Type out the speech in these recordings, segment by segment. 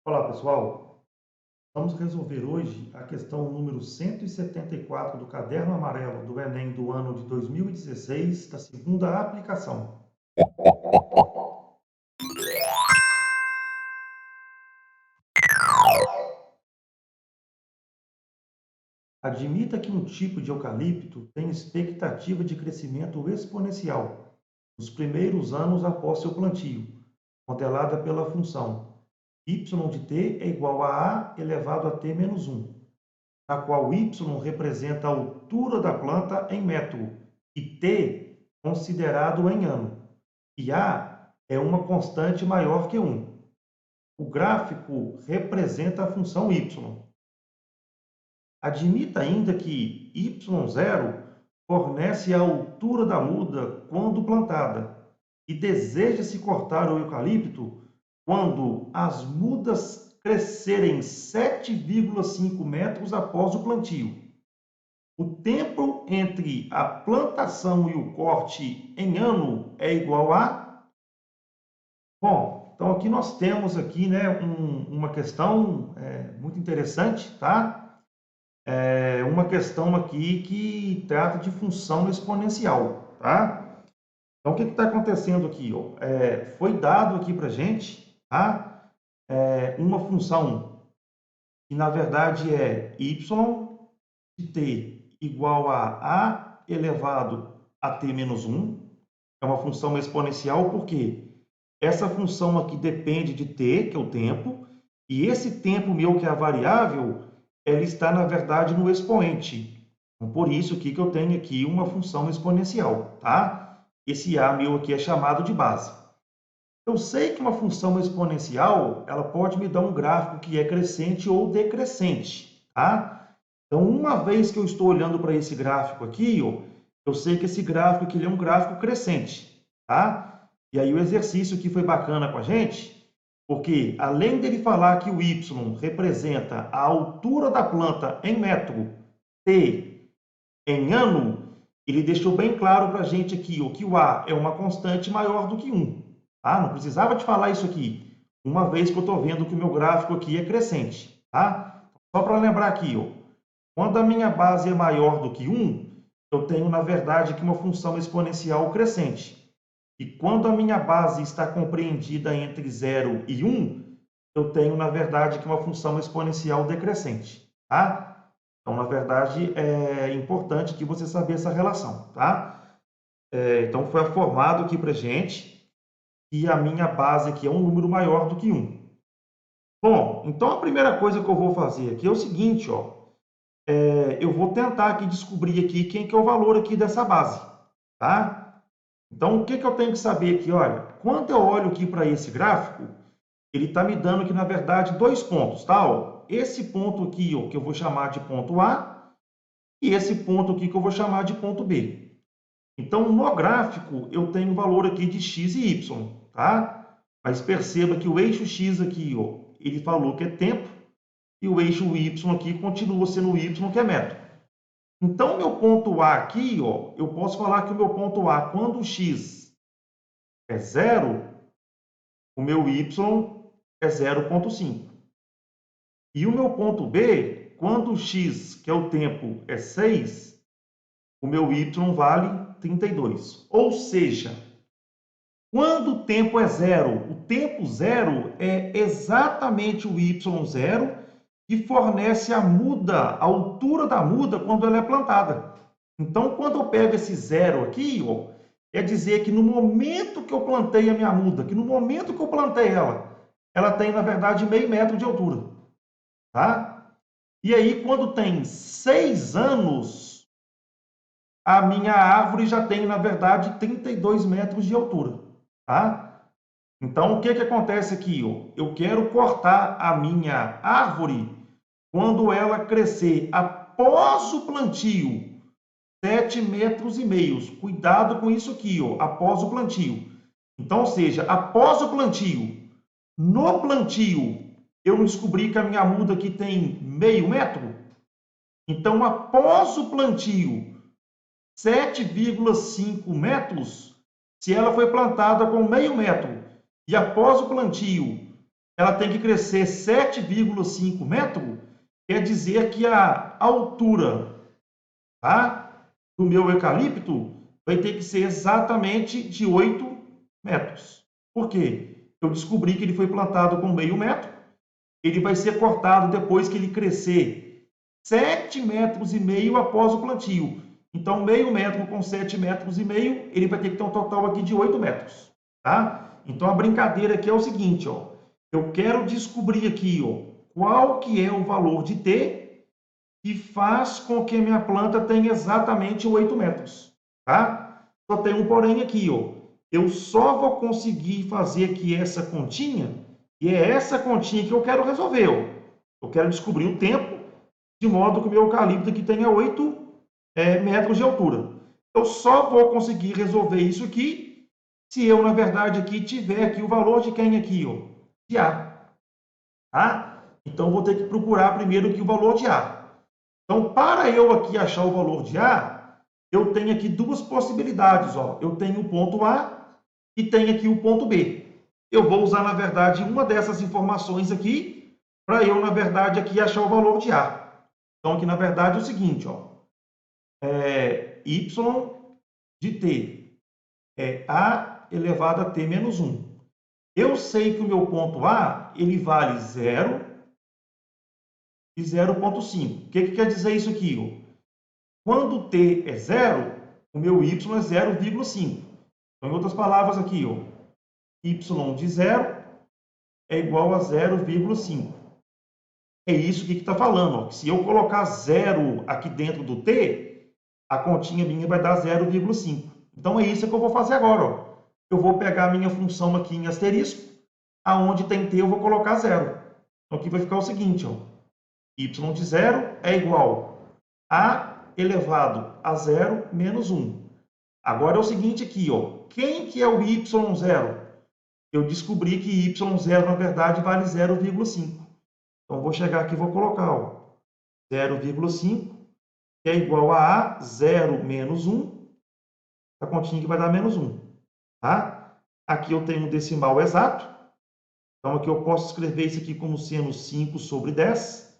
Olá, pessoal. Vamos resolver hoje a questão número 174 do Caderno Amarelo do Enem do ano de 2016, da segunda aplicação. Admita que um tipo de eucalipto tem expectativa de crescimento exponencial nos primeiros anos após seu plantio, modelada pela função y de t é igual a elevado a t menos 1, na qual y representa a altura da planta em metro e t considerado em ano, e a é uma constante maior que 1. O gráfico representa a função y. Admita ainda que y0 fornece a altura da muda quando plantada e deseja-se cortar o eucalipto quando as mudas crescerem 7,5 metros após o plantio. O tempo entre a plantação e o corte em ano é igual a... Bom, então aqui nós temos aqui, né, uma questão muito interessante, tá? Uma questão aqui que trata de função exponencial, tá? Então o que está acontecendo aqui? Ó? Foi dado aqui para a gente, tá? Uma função que na verdade é y de t igual a elevado a t menos 1. É uma função exponencial porque essa função aqui depende de t, que é o tempo, e esse tempo meu, que é a variável, ela está, na verdade, no expoente. Então, por isso aqui que eu tenho aqui uma função exponencial, tá? Esse a meu aqui é chamado de base. Eu sei que uma função exponencial, ela pode me dar um gráfico que é crescente ou decrescente, tá? Então, uma vez que eu estou olhando para esse gráfico aqui, ó, eu sei que esse gráfico aqui ele é um gráfico crescente, tá? E aí o exercício aqui foi bacana com a gente, porque além dele falar que o y representa a altura da planta em metro, t em ano, ele deixou bem claro para a gente aqui ó, que o a é uma constante maior do que 1. Tá? Não precisava de falar isso aqui, uma vez que eu estou vendo que o meu gráfico aqui é crescente. Tá? Só para lembrar aqui, ó, quando a minha base é maior do que 1, eu tenho, na verdade, aqui uma função exponencial crescente. E quando a minha base está compreendida entre 0 e 1, eu tenho, na verdade, aqui uma função exponencial decrescente. Tá? Então, na verdade, é importante que você saber essa relação. Tá? Então, foi formado aqui para a gente que a minha base aqui é um número maior do que 1. Bom, então a primeira coisa que eu vou fazer aqui é o seguinte, ó, eu vou tentar aqui descobrir aqui quem que é o valor aqui dessa base, tá? Então, o que que eu tenho que saber aqui? Olha, quando eu olho aqui para esse gráfico, ele está me dando aqui, na verdade, dois pontos, tá? Ó, esse ponto aqui, ó, que eu vou chamar de ponto A, e esse ponto aqui que eu vou chamar de ponto B. Então, no gráfico, eu tenho o valor aqui de x e y, tá? Mas perceba que o eixo x aqui, ó, ele falou que é tempo, e o eixo y aqui continua sendo o y, que é metro. Então, meu ponto A aqui, ó, eu posso falar que o meu ponto A, quando o x é zero, o meu y é 0,5. E o meu ponto B, quando o x, que é o tempo, é 6, o meu y vale 32. Ou seja, quando o tempo é zero, o tempo zero é exatamente o y0 que fornece a muda, a altura da muda quando ela é plantada. Então, quando eu pego esse zero aqui, ó, quer dizer que no momento que eu plantei a minha muda, que no momento que eu plantei ela tem, na verdade, meio metro de altura. Tá? E aí, quando tem 6 anos, a minha árvore já tem, na verdade, 32 metros de altura. Tá? Então, o que que acontece aqui? Ó? Eu quero cortar a minha árvore quando ela crescer após o plantio, 7,5 metros. Cuidado com isso aqui, ó, após o plantio. Então, ou seja, após o plantio, no plantio, eu descobri que a minha muda aqui tem meio metro. Então, após o plantio, 7,5 metros, se ela foi plantada com meio metro, e após o plantio, ela tem que crescer 7,5 metros, quer dizer que a altura, tá, do meu eucalipto vai ter que ser exatamente de 8 metros. Por quê? Eu descobri que ele foi plantado com meio metro, ele vai ser cortado depois que ele crescer 7,5 metros após o plantio. Então, meio metro com 7,5 metros, ele vai ter que ter um total aqui de 8 metros. Tá? Então, a brincadeira aqui é o seguinte, ó. Eu quero descobrir aqui, ó, qual que é o valor de T que faz com que a minha planta tenha exatamente 8 metros. Tá? Só tem um porém aqui, ó. Eu só vou conseguir fazer aqui essa continha, e é essa continha que eu quero resolver, ó. Eu quero descobrir o tempo, de modo que o meu eucalipto aqui tenha 8 metros de altura. Eu só vou conseguir resolver isso aqui se eu, na verdade, aqui tiver aqui o valor de quem aqui, ó, de A. Tá? Então, eu vou ter que procurar primeiro aqui o valor de A. Então, para eu aqui achar o valor de A, eu tenho aqui duas possibilidades. Ó. Eu tenho o ponto A e tenho aqui o ponto B. Eu vou usar, na verdade, uma dessas informações aqui para eu, na verdade, aqui achar o valor de A. Então, aqui, na verdade, é o seguinte, ó, y de t é a elevado a t menos 1. Eu sei que o meu ponto A ele vale 0 e 0,5. O que quer dizer isso aqui? Ó? Quando t é 0, o meu y é 0,5. Então, em outras palavras aqui, ó, y de 0 é igual a 0,5. É isso que está falando. Ó. Se eu colocar 0 aqui dentro do t, a continha minha vai dar 0,5. Então, é isso que eu vou fazer agora. Ó. Eu vou pegar a minha função aqui em asterisco, aonde tem t eu vou colocar 0. Então, aqui vai ficar o seguinte, ó, y de 0 é igual a elevado a 0 menos 1. Agora é o seguinte aqui, ó, quem que é o y0? Eu descobri que y0, na verdade, vale 0,5. Então, vou chegar aqui e vou colocar, ó, 0,5, que é igual a 0 menos 1, a continha que vai dar menos 1. Tá? Aqui eu tenho um decimal exato, então aqui eu posso escrever isso aqui como sendo 5 sobre 10.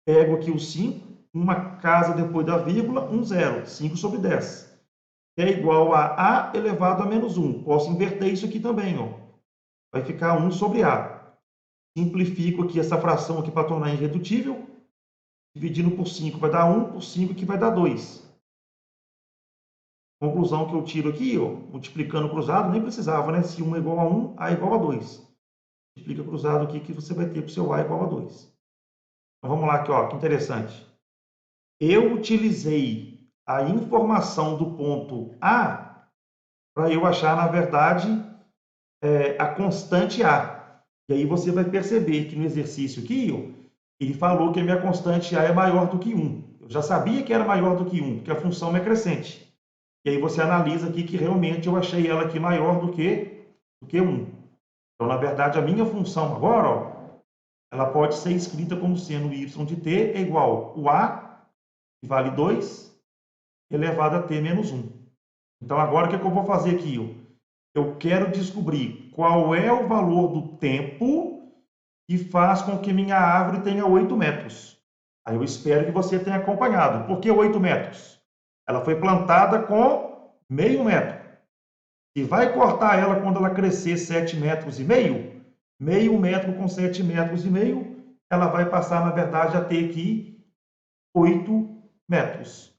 Pego aqui o 5, uma casa depois da vírgula, um zero, 5 sobre 10. É igual a elevado a menos 1. Posso inverter isso aqui também, ó. Vai ficar 1 sobre A. Simplifico aqui essa fração aqui para tornar irredutível. Dividindo por 5 vai dar 1, por 5 que vai dar 2. Conclusão que eu tiro aqui, ó, multiplicando cruzado, nem precisava, né? Se 1 é igual a 1, A é igual a 2. Multiplica cruzado aqui que você vai ter para o seu A igual a 2. Então vamos lá aqui, ó, que interessante. Eu utilizei a informação do ponto A para eu achar, na verdade, a constante A. E aí você vai perceber que no exercício aqui, ó, ele falou que a minha constante A é maior do que 1. Eu já sabia que era maior do que 1, porque a função é crescente. E aí você analisa aqui que realmente eu achei ela aqui maior do que 1. Então, na verdade, a minha função agora, ó, ela pode ser escrita como sendo y de t é igual o A, que vale 2, elevado a t menos 1. Então, agora o que eu vou fazer aqui? Ó? Eu quero descobrir qual é o valor do tempo que faz com que minha árvore tenha 8 metros. Aí eu espero que você tenha acompanhado. Por que 8 metros? Ela foi plantada com meio metro. E vai cortar ela quando ela crescer 7,5 metros, meio metro com 7,5 metros, ela vai passar, na verdade, a ter aqui 8 metros.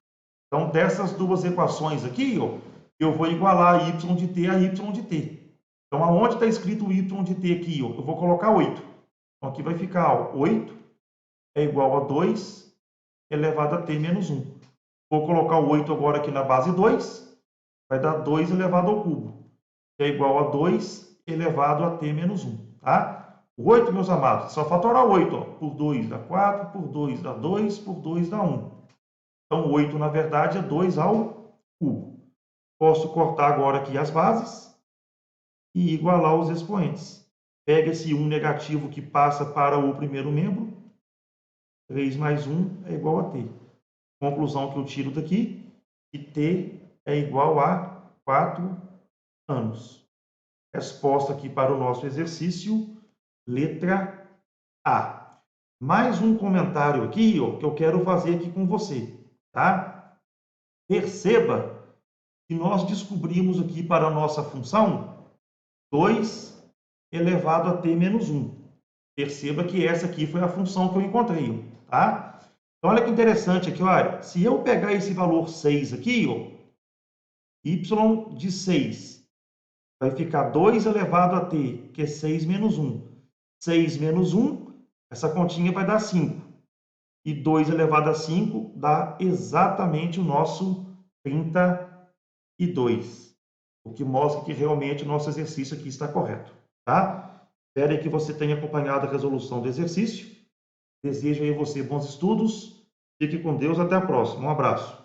Então, dessas duas equações aqui, ó, eu vou igualar y de t a y de t. Então, aonde está escrito y de t aqui, ó, eu vou colocar 8. Então, aqui vai ficar, ó, 8 é igual a 2 elevado a t menos 1. Vou colocar o 8 agora aqui na base 2, vai dar 2 elevado ao cubo, que é igual a 2 elevado a t menos 1. Tá? O 8, meus amados, só fatorar 8. Ó, por 2 dá 4, por 2 dá 2, por 2 dá 1. Então, 8, na verdade, é 2 ao cubo. Posso cortar agora aqui as bases e igualar os expoentes. Pega esse 1 negativo que passa para o primeiro membro. 3 mais 1 é igual a t. Conclusão que eu tiro daqui, que t é igual a 4 anos. Resposta aqui para o nosso exercício Letra A. Mais um comentário aqui, ó, que eu quero fazer aqui com você, tá? Perceba que nós descobrimos aqui para a nossa função 2 elevado a t menos 1. Perceba que essa aqui foi a função que eu encontrei, tá? Então, olha que interessante aqui, olha. Se eu pegar esse valor 6 aqui, ó, y de 6 vai ficar 2 elevado a t, que é 6 menos 1. 6 menos 1, essa continha vai dar 5. E 2 elevado a 5 dá exatamente o nosso 32. O que mostra que realmente o nosso exercício aqui está correto, tá? Espero que você tenha acompanhado a resolução do exercício. Desejo aí a você bons estudos. Fique com Deus. Até a próxima. Um abraço.